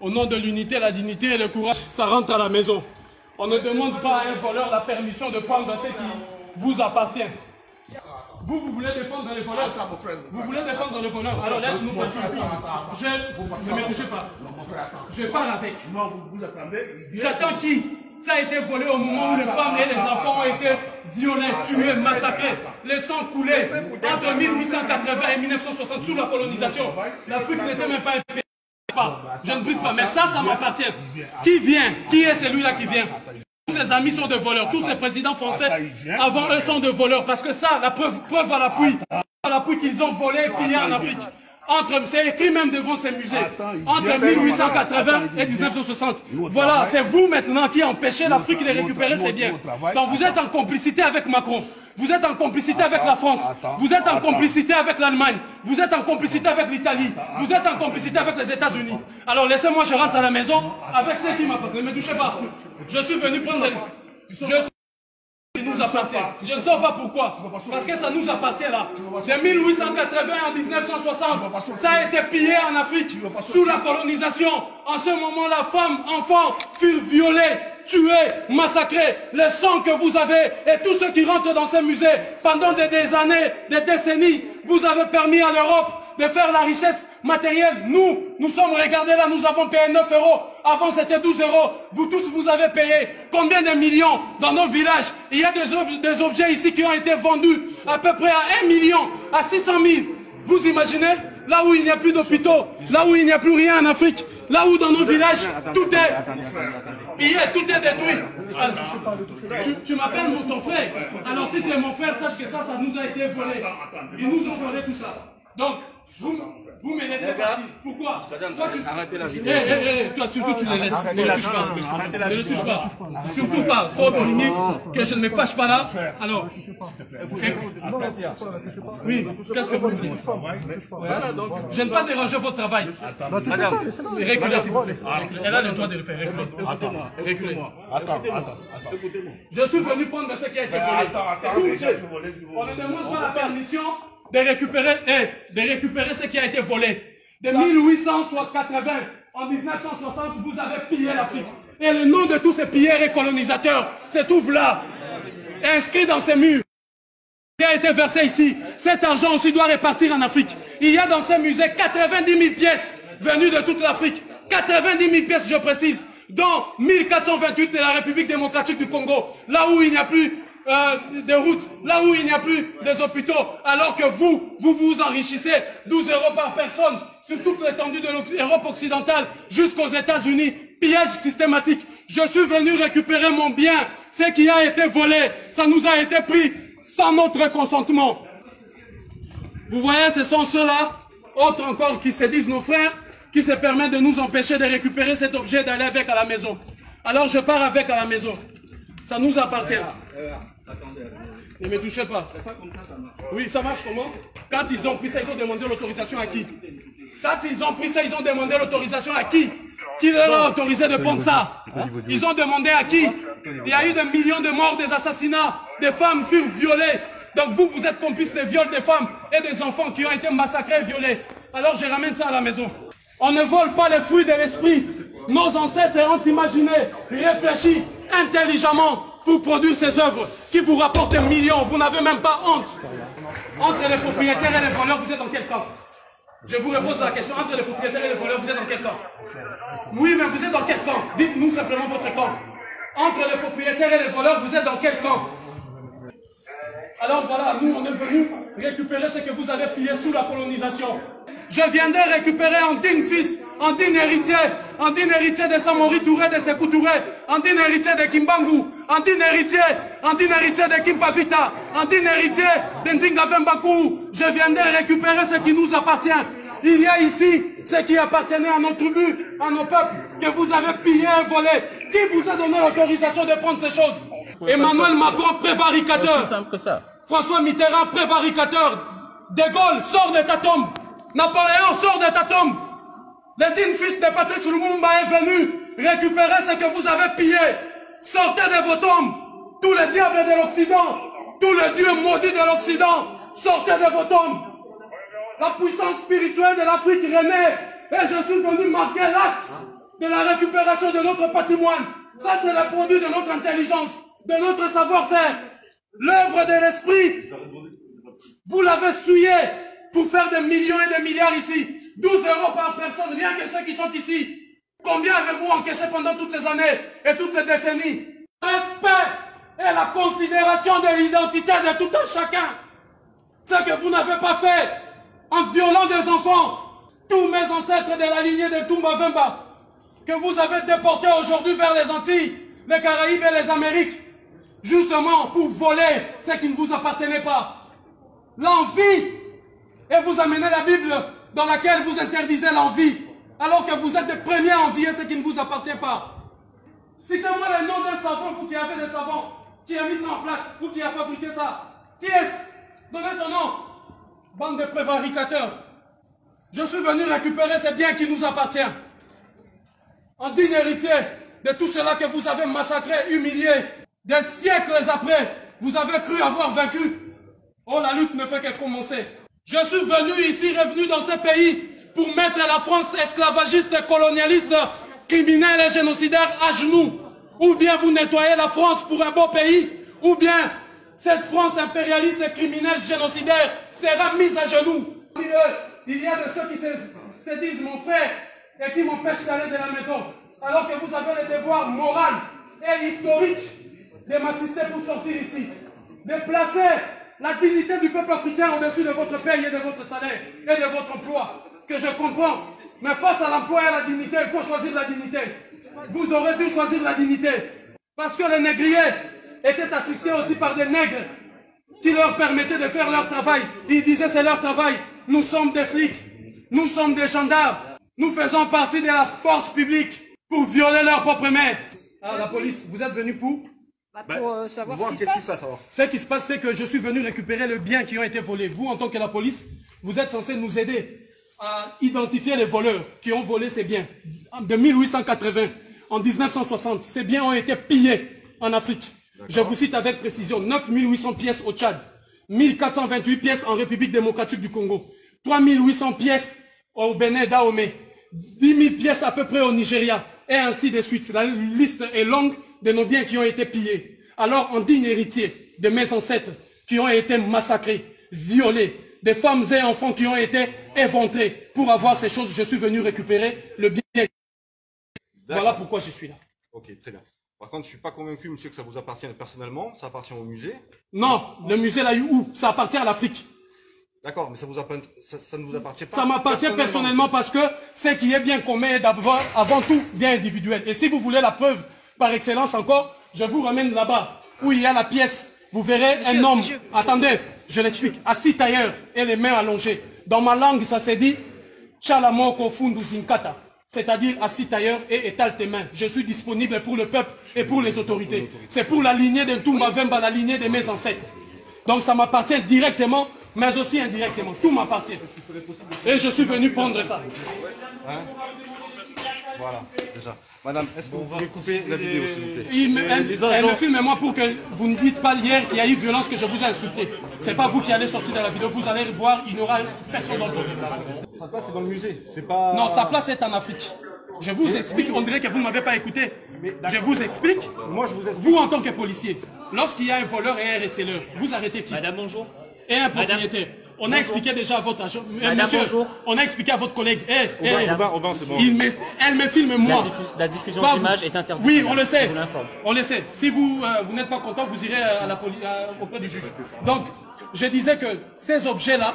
Au nom de l'unité, la dignité et le courage, ça rentre à la maison. On ne demande pas à un voleur la permission de prendre ce qui vous appartient. Vous voulez défendre les voleurs. Vous voulez défendre les voleurs. Alors laisse-nous passer. Ne me touchez pas. Je parle avec. J'attends qui? Ça a été volé au moment où les femmes et les enfants ont été violés, tués, massacrés. Les sangs coulés entre 1880 et 1960 sous la colonisation. L'Afrique n'était même pas un pays. Je ne brise pas, mais ça m'appartient. Qui vient? Qui est celui-là qui vient? Tous ses amis sont de voleurs. Tous ces présidents français avant eux sont de voleurs. Parce que ça, la preuve à l'appui qu'ils ont volé et pillé en Afrique. C'est écrit même devant ces musées. Entre 1880 et 1960. Voilà, c'est vous maintenant qui empêchez l'Afrique de récupérer ses biens. Donc vous êtes en complicité avec Macron. Vous êtes en complicité avec la France. Vous êtes en complicité avec l'Allemagne. Vous êtes en complicité avec l'Italie. Vous êtes en complicité avec les États-Unis. Alors laissez-moi, je rentre à la maison avec ceux qui m'appartiennent. Ne me touchez pas. Je suis venu prendre qui nous appartient. Je ne sais pas pourquoi. Parce que ça nous appartient là. De 1880 à 1960, ça a été pillé en Afrique sous la colonisation. En ce moment-là, femmes, enfants furent violés, tués, massacrés. Le sang que vous avez et tous ceux qui rentrent dans ces musées pendant des années, des décennies, vous avez permis à l'Europe de faire la richesse matérielle. Nous sommes, regardez là, nous avons payé 9 €. Avant c'était 12 €. Vous tous, vous avez payé combien de millions dans nos villages? Il y a des objets ici qui ont été vendus à peu près à 1 million, à 600 000. Vous imaginez? Là où il n'y a plus d'hôpitaux, là où il n'y a plus rien en Afrique, là où dans nos villages, tout est pillé, tout est détruit. Alors, tu m'appelles ton frère. Alors si tu es mon frère, sache que ça nous a été volé. Ils nous ont volé tout ça. Donc, vous me laissez partir. Pourquoi? Toi, arrêtez la vidéo. Toi, surtout, tu les laisses. Ne les touche pas. Ne les touche pas. Surtout pas. Faut dominer que je ne me fâche pas là. Alors, oui, qu'est-ce que vous voulez? Je ne vais pas déranger votre travail. Madame, reculez s'il vous plaît. Elle a le droit de le faire. Reculez. Attends. Je suis venu prendre ce qui a été volé. On ne demande pas la permission de récupérer ce qui a été volé. De 1880 en 1960, vous avez pillé l'Afrique. Et le nom de tous ces pilleurs et colonisateurs se trouve là, inscrit dans ces murs. Qui a été versé ici. Cet argent aussi doit repartir en Afrique. Il y a dans ces musées 90 000 pièces venues de toute l'Afrique. 90 000 pièces, je précise, dont 1428 de la République démocratique du Congo, là où il n'y a plus de routes, là où il n'y a plus des hôpitaux, alors que vous enrichissez 12 € par personne sur toute l'étendue de l'Europe occidentale jusqu'aux États-Unis. Pillage systématique. Je suis venu récupérer mon bien. Ce qui a été volé, ça nous a été pris sans notre consentement. Vous voyez, ce sont ceux-là, autres encore qui se disent nos frères, qui se permettent de nous empêcher de récupérer cet objet, d'aller avec à la maison. Alors je pars avec à la maison. Ça nous appartient. Ne me touchez pas. Oui, ça marche comment? Quand ils ont pris ça, ils ont demandé l'autorisation à qui? Quand ils ont pris ça, ils ont demandé l'autorisation à qui? Qui leur a autorisé de prendre ça? Ils ont demandé à qui? Il y a eu des millions de morts, des assassinats, des femmes furent violées. Donc vous êtes complices des viols des femmes et des enfants qui ont été massacrés et violés. Alors je ramène ça à la maison. On ne vole pas les fruits de l'esprit. Nos ancêtres ont imaginé, réfléchi intelligemment pour produire ces œuvres qui vous rapportent des millions. Vous n'avez même pas honte. Entre les propriétaires et les voleurs, vous êtes dans quel camp? Je vous repose la question. Entre les propriétaires et les voleurs, vous êtes dans quel camp? Oui, mais vous êtes dans quel camp? Dites-nous simplement votre camp. Entre les propriétaires et les voleurs, vous êtes dans quel camp? Alors voilà, nous on est venus récupérer ce que vous avez pillé sous la colonisation. Je viendrai récupérer en digne fils, en digne héritier de Samori Touré, de Sékou Touré, en digne héritier de Kimbangu, en digne héritier de Kimpavita, en digne héritier de Nzinga Vembakou. Je viendrai récupérer ce qui nous appartient. Il y a ici ce qui appartenait à nos tribus, à nos peuples, que vous avez pillé et volé. Qui vous a donné l'autorisation de prendre ces choses? Emmanuel Macron, prévaricateur. François Mitterrand, prévaricateur. De Gaulle, sort de ta tombe. Napoléon, sort de ta tombe. Le digne fils de Patrice Lumumba est venu récupérer ce que vous avez pillé. Sortez de vos tombes. Tous les diables de l'Occident, tous les dieux maudits de l'Occident, sortez de vos tombes. La puissance spirituelle de l'Afrique renaît. Et je suis venu marquer l'acte de la récupération de notre patrimoine. Ça, c'est le produit de notre intelligence, de notre savoir-faire. L'œuvre de l'esprit, vous l'avez souillé pour faire des millions et des milliards ici. 12 € par personne, rien que ceux qui sont ici. Combien avez-vous encaissé pendant toutes ces années et toutes ces décennies? Respect et la considération de l'identité de tout un chacun. Ce que vous n'avez pas fait en violant des enfants. Tous mes ancêtres de la lignée de Toumba Vemba, que vous avez déportés aujourd'hui vers les Antilles, les Caraïbes et les Amériques, justement pour voler ce qui ne vous appartenait pas. L'envie. Et vous amenez la Bible dans laquelle vous interdisez l'envie, alors que vous êtes les premiers à envier ce qui ne vous appartient pas. Citez-moi le nom d'un savant, vous qui avez des savants, qui a mis ça en place, vous qui a fabriqué ça. Qui est-ce? Donnez son nom. Bande de prévaricateurs. Je suis venu récupérer ces biens qui nous appartiennent. En digne héritier de tout cela que vous avez massacré, humilié, des siècles après, vous avez cru avoir vaincu. Oh, la lutte ne fait que commencer. Je suis venu ici, revenu dans ce pays, pour mettre la France esclavagiste, colonialiste, criminelle et génocidaire à genoux. Ou bien vous nettoyez la France pour un beau pays, ou bien cette France impérialiste et criminelle génocidaire sera mise à genoux. Il y a de ceux qui se disent mon frère et qui m'empêchent d'aller de la maison, alors que vous avez le devoir moral et historique de m'assister pour sortir ici, de placer la dignité du peuple africain au-dessus de votre paye et de votre salaire et de votre emploi, que je comprends. Mais face à l'emploi et à la dignité, il faut choisir la dignité. Vous aurez dû choisir la dignité. Parce que les négriers étaient assistés aussi par des nègres qui leur permettaient de faire leur travail. Ils disaient c'est leur travail. Nous sommes des flics. Nous sommes des gendarmes. Nous faisons partie de la force publique pour violer leur propre mère. Ah, la police, vous êtes venus pour savoir ce qui se passe. Ce qui se passe, c'est que je suis venu récupérer les biens qui ont été volés. Vous, en tant que la police, vous êtes censé nous aider à identifier les voleurs qui ont volé ces biens. De 1880 en 1960, ces biens ont été pillés en Afrique. Je vous cite avec précision, 9 800 pièces au Tchad, 1428 pièces en République démocratique du Congo, 3 800 pièces au Bénin Dahomey, 10 000 pièces à peu près au Nigeria, et ainsi de suite. La liste est longue de nos biens qui ont été pillés. Alors, en digne héritier de mes ancêtres qui ont été massacrés, violés, des femmes et enfants qui ont été éventrés pour avoir ces choses, je suis venu récupérer le bien. Voilà pourquoi je suis là. Ok, très bien. Par contre, je ne suis pas convaincu, monsieur, que ça vous appartienne personnellement. Ça appartient au musée. Non, le musée l'a eu où? Ça appartient à l'Afrique. D'accord, mais ça ne vous appartient pas. Ça m'appartient personnellement parce que ce qui est bien commun est d'abord, avant tout, bien individuel. Et si vous voulez la preuve par excellence encore, je vous ramène là-bas où il y a la pièce. Vous verrez un homme, attendez, je l'explique, assis tailleur et les mains allongées. Dans ma langue, ça se dit Chalamoko Fundu Zinkata, c'est-à-dire assis tailleur et étale tes mains. Je suis disponible pour le peuple et pour les autorités. C'est pour la lignée de Toumba Vemba, la lignée de mes ancêtres. Donc ça m'appartient directement, mais aussi indirectement. Tout m'appartient. Et je suis venu prendre ça. Hein? Voilà, déjà. Madame, est-ce que vous pouvez couper la vidéo, s'il vous plaît? Elle me filme moi pour que vous ne dites pas hier qu'il y a eu violence, que je vous ai insulté. C'est pas vous qui allez sortir de la vidéo, vous allez voir, il n'y aura personne dans le problème. Sa place est dans le musée, c'est pas... Non, sa place est en Afrique. Je vous explique, on dirait que vous ne m'avez pas écouté. Je vous explique. Moi, je vous explique. Vous, en tant que policier, lorsqu'il y a un voleur et un receleur, vous arrêtez qui? Madame, bonjour. Et un propriétaire. On a expliqué déjà à votre agent. Madame, monsieur, bonjour. On a expliqué à votre collègue. Aubin, c'est bon. Elle me filme moi. La diffusion d'images est interdite. Oui, on le sait. Je vous l'informe. On le sait. Si vous, vous n'êtes pas content, vous irez à auprès du juge. Donc, je disais que ces objets-là,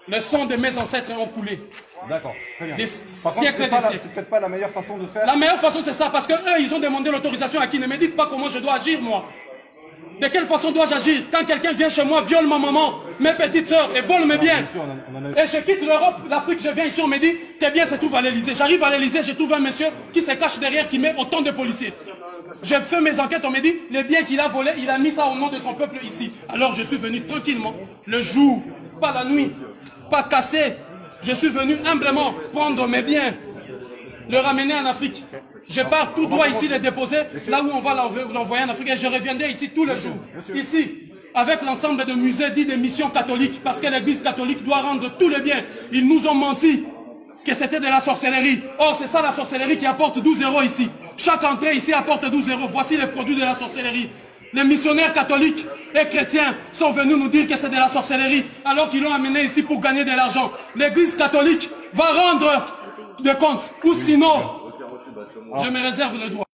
le sang de mes ancêtres ont coulé. D'accord, très bien. Par contre, c'est peut-être pas la meilleure façon de faire. La meilleure façon, c'est ça, parce que eux, ils ont demandé l'autorisation à qui? Ne me dites pas comment je dois agir, moi. De quelle façon dois-je agir quand quelqu'un vient chez moi, viole ma maman, mes petites soeurs et vole mes biens? Et je quitte l'Europe, l'Afrique, je viens ici, on me dit, tes biens se trouvent à l'Elysée. J'arrive à l'Elysée, je trouve un monsieur qui se cache derrière, qui met autant de policiers. Je fais mes enquêtes, on me dit, les biens qu'il a volés, il a mis ça au nom de son peuple ici. Alors je suis venu tranquillement, le jour, pas la nuit, pas cassé. Je suis venu humblement prendre mes biens, le ramener en Afrique. Je pars tout droit ici les déposer, là où on va l'envoyer en Afrique, et je reviendrai ici tous les jours. Ici, avec l'ensemble de musées dits de missions catholiques, parce que l'église catholique doit rendre tous les biens. Ils nous ont menti. que c'était de la sorcellerie. Or, c'est ça la sorcellerie qui apporte 12 € ici. Chaque entrée ici apporte 12 €. Voici les produits de la sorcellerie. Les missionnaires catholiques et chrétiens sont venus nous dire que c'est de la sorcellerie, alors qu'ils l'ont amené ici pour gagner de l'argent. L'église catholique va rendre des comptes, ou sinon, je me réserve le droit.